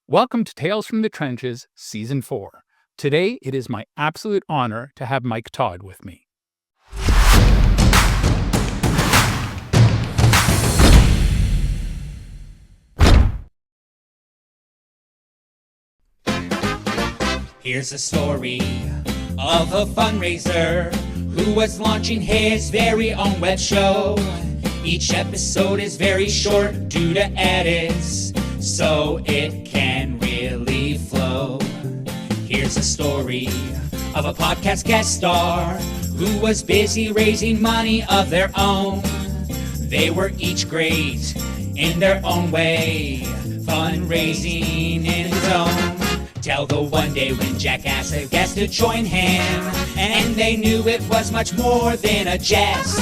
Welcome to Tales from the Trenches, Season 4. Today, it is my absolute honor to have Mike Todd with me. Here's a story of a fundraiser who was launching his very own web show. Each episode is very short due to edits, so it can really flow. Here's a story of a podcast guest star who was busy raising money of their own. They were each great in their own way, fundraising in his own. Till the one day when Jack asked a guest to join him, and they knew it was much more than a jest,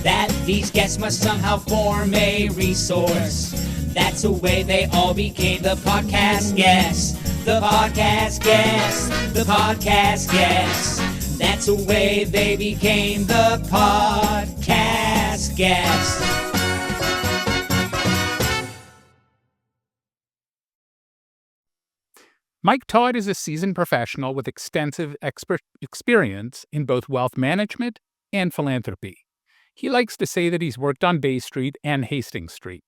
that these guests must somehow form a resource. That's the way they all became the podcast guests. The podcast guests. The podcast guests. That's the way they became the podcast guests. Mike Todd is a seasoned professional with extensive experience in both wealth management and philanthropy. He likes to say that he's worked on Bay Street and Hastings Street.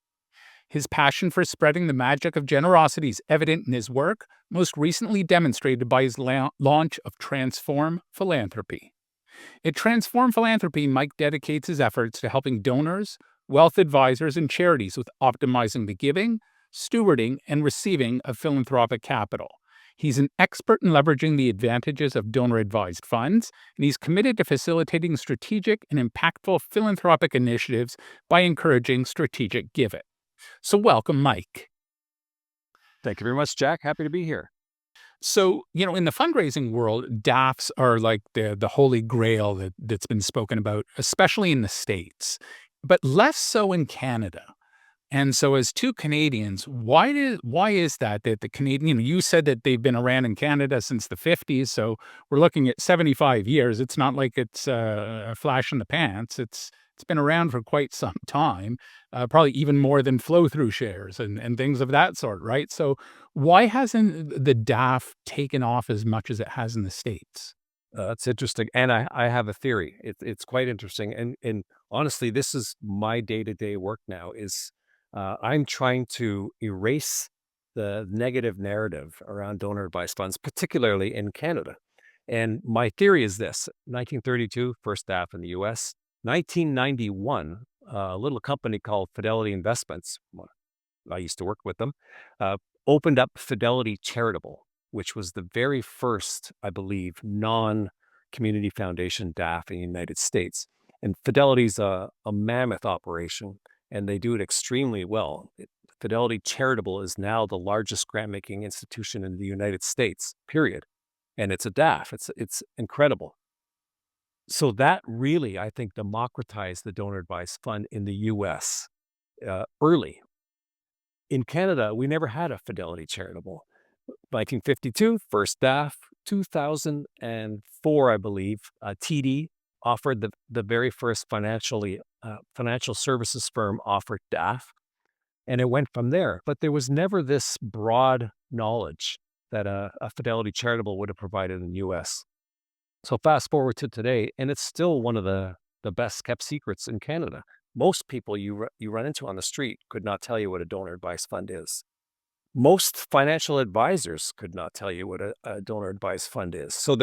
His passion for spreading the magic of generosity is evident in his work, most recently demonstrated by his launch of Transform Philanthropy. At Transform Philanthropy, Mike dedicates his efforts to helping donors, wealth advisors, and charities with optimizing the giving, stewarding, and receiving of philanthropic capital. He's an expert in leveraging the advantages of donor-advised funds, and he's committed to facilitating strategic and impactful philanthropic initiatives by encouraging strategic giving. So welcome, Mike. Thank you very much, Jack. Happy to be here. So, in the fundraising world, DAFs are like the holy grail that's been spoken about, especially in the States, but less so in Canada. And so as two Canadians, why is that the Canadian, you said that they've been around in Canada since the 50s, so we're looking at 75 years. It's not like it's a flash in the pants. It's been around for quite some time, probably even more than flow-through shares and things of that sort, right? So why hasn't the DAF taken off as much as it has in the States? That's interesting. And I have a theory. It's quite interesting. And honestly, this is my day-to-day work now is I'm trying to erase the negative narrative around donor advised funds, particularly in Canada. And my theory is this: 1932, first DAF in the U.S. 1991, a little company called Fidelity Investments, I used to work with them, opened up Fidelity Charitable, which was the very first, I believe, non-community foundation DAF in the United States. And Fidelity's a mammoth operation, and they do it extremely well. Fidelity Charitable is now the largest grant-making institution in the United States, period. And it's a DAF. It's incredible. So that really, I think, democratized the donor advised fund in the U.S. Early. In Canada, we never had a Fidelity Charitable. 1952, first DAF. 2004, I believe, TD offered the very first financial services firm offered DAF, and it went from there. But there was never this broad knowledge that a Fidelity Charitable would have provided in the U.S. So fast forward to today, and it's still one of the best kept secrets in Canada. Most people you run into on the street could not tell you what a donor advised fund is. Most financial advisors could not tell you what a donor advised fund is. So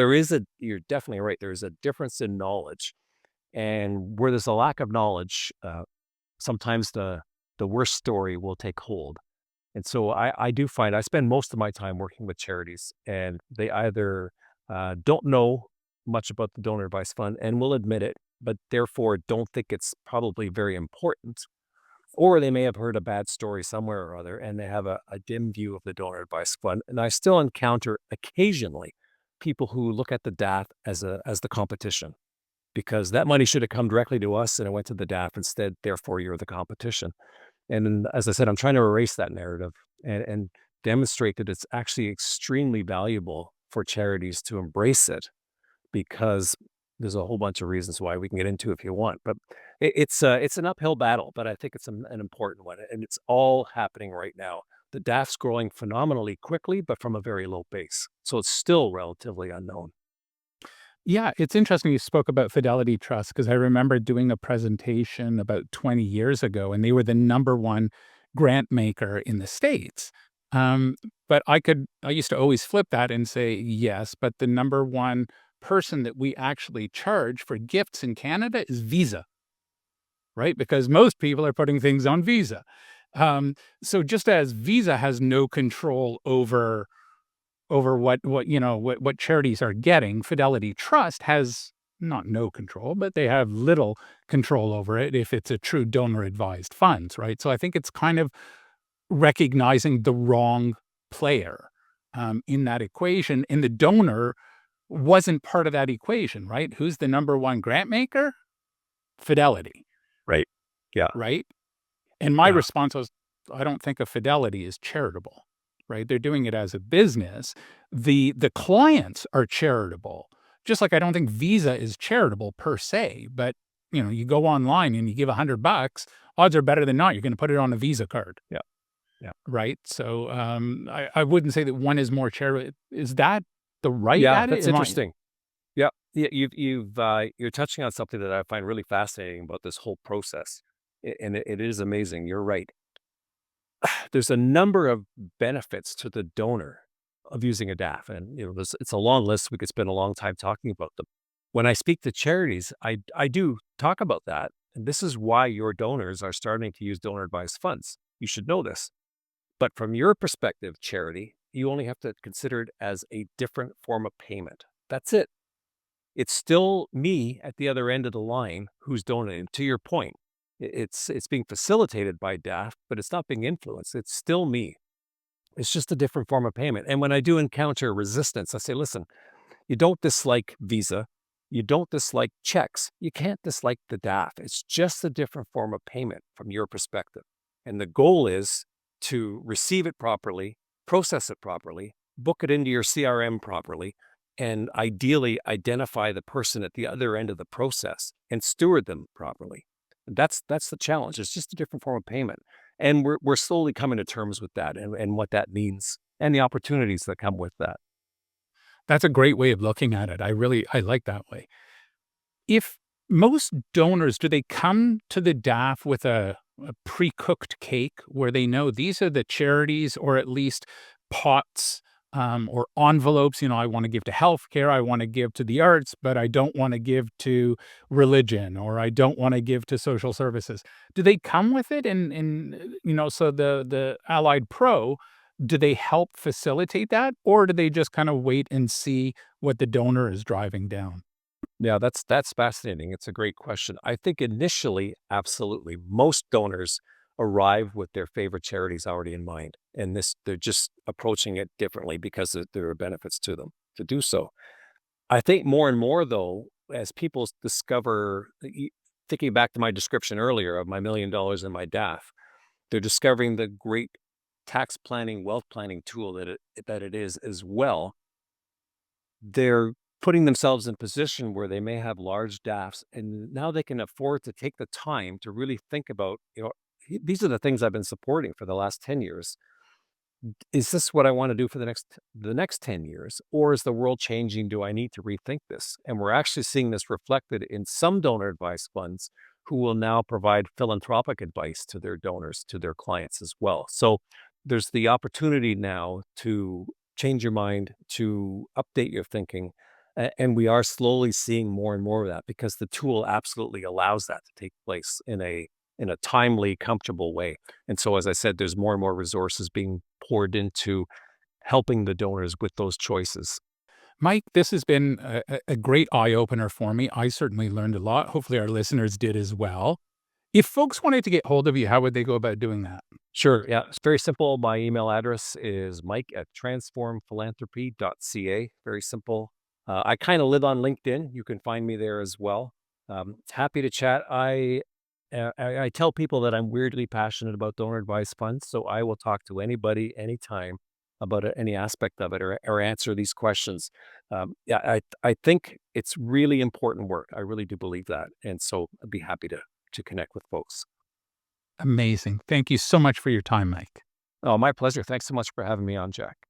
you're definitely right, there's a difference in knowledge. And where there's a lack of knowledge, sometimes the worst story will take hold. And so I do find I spend most of my time working with charities, and they either don't know much about the donor advised fund and will admit it, but therefore don't think it's probably very important. Or they may have heard a bad story somewhere or other, and they have a dim view of the donor advised fund. And I still encounter occasionally people who look at the DAF as the competition, because that money should have come directly to us and it went to the DAF instead. Therefore, you're the competition. And as I said, I'm trying to erase that narrative and demonstrate that it's actually extremely valuable for charities to embrace it, because there's a whole bunch of reasons why we can get into if you want. But it's an uphill battle, but I think it's an important one. And it's all happening right now. The DAF's growing phenomenally quickly, but from a very low base. So it's still relatively unknown. Yeah, it's interesting you spoke about Fidelity Trust because I remember doing a presentation about 20 years ago, and they were the number one grant maker in the States. Um, but I used to always flip that and say, yes, but the number one person that we actually charge for gifts in Canada is Visa, right? Because most people are putting things on Visa. So just as Visa has no control over what charities are getting, Fidelity Trust has not no control, but they have little control over it if it's a true donor advised funds, right? So I think it's kind of recognizing the wrong player in that equation, and the donor wasn't part of that equation, right? Who's the number one grant maker? Fidelity, Right. Yeah. right? And my Yeah. response was, I don't think of Fidelity as charitable, right? They're doing it as a business. The clients are charitable, just like I don't think Visa is charitable per se. But you go online and you give $100, odds are better than not you're going to put it on a Visa card, Yeah. Yeah. right? So I wouldn't say that one is more charitable. Is that the right Yeah. attitude? That's interesting. Yeah. Yeah. You're touching on something that I find really fascinating about this whole process. And it is amazing. You're right. There's a number of benefits to the donor of using a DAF, and it's a long list. We could spend a long time talking about them. When I speak to charities, I do talk about that, and this is why your donors are starting to use donor advised funds. You should know this. But from your perspective, charity, you only have to consider it as a different form of payment. That's it. It's still me at the other end of the line who's donating. To your point, it's being facilitated by DAF, but it's not being influenced. It's still me. It's just a different form of payment. And when I do encounter resistance, I say, listen, you don't dislike Visa. You don't dislike checks. You can't dislike the DAF. It's just a different form of payment from your perspective. And the goal is to receive it properly, process it properly, book it into your CRM properly, and ideally identify the person at the other end of the process and steward them properly. That's the challenge. It's just a different form of payment. And we're slowly coming to terms with that and what that means and the opportunities that come with that. That's a great way of looking at it. I like that way. If most donors, do they come to the DAF with a pre-cooked cake where they know these are the charities or at least pots or envelopes? I want to give to healthcare, I want to give to the arts, but I don't want to give to religion, or I don't want to give to social services. Do they come with it? So the Allied Pro, do they help facilitate that, or do they just kind of wait and see what the donor is driving down? Yeah, that's fascinating. It's a great question. I think initially, absolutely, most donors arrive with their favorite charities already in mind, and they're just approaching it differently because there are benefits to them to do so. I think more and more, though, as people discover, thinking back to my description earlier of my $1 million in my DAF, they're discovering the great tax planning, wealth planning tool that it is as well. They're putting themselves in a position where they may have large DAFs, and now they can afford to take the time to really think about, these are the things I've been supporting for the last 10 years. Is this what I want to do for the next 10 years? Or is the world changing? Do I need to rethink this? And we're actually seeing this reflected in some donor advice funds who will now provide philanthropic advice to their donors, to their clients as well. So there's the opportunity now to change your mind, to update your thinking. And we are slowly seeing more and more of that because the tool absolutely allows that to take place in a timely, comfortable way. And so, as I said, there's more and more resources being poured into helping the donors with those choices. Mike, this has been a great eye opener for me. I certainly learned a lot. Hopefully, our listeners did as well. If folks wanted to get hold of you, how would they go about doing that? Sure. Yeah. It's very simple. My email address is mike@transformphilanthropy.ca. Very simple. I kind of live on LinkedIn. You can find me there as well. Happy to chat. I tell people that I'm weirdly passionate about donor advised funds, so I will talk to anybody, anytime about any aspect of it or answer these questions. Yeah, I think it's really important work. I really do believe that. And so I'd be happy to connect with folks. Amazing. Thank you so much for your time, Mike. Oh, my pleasure. Thanks so much for having me on, Jack.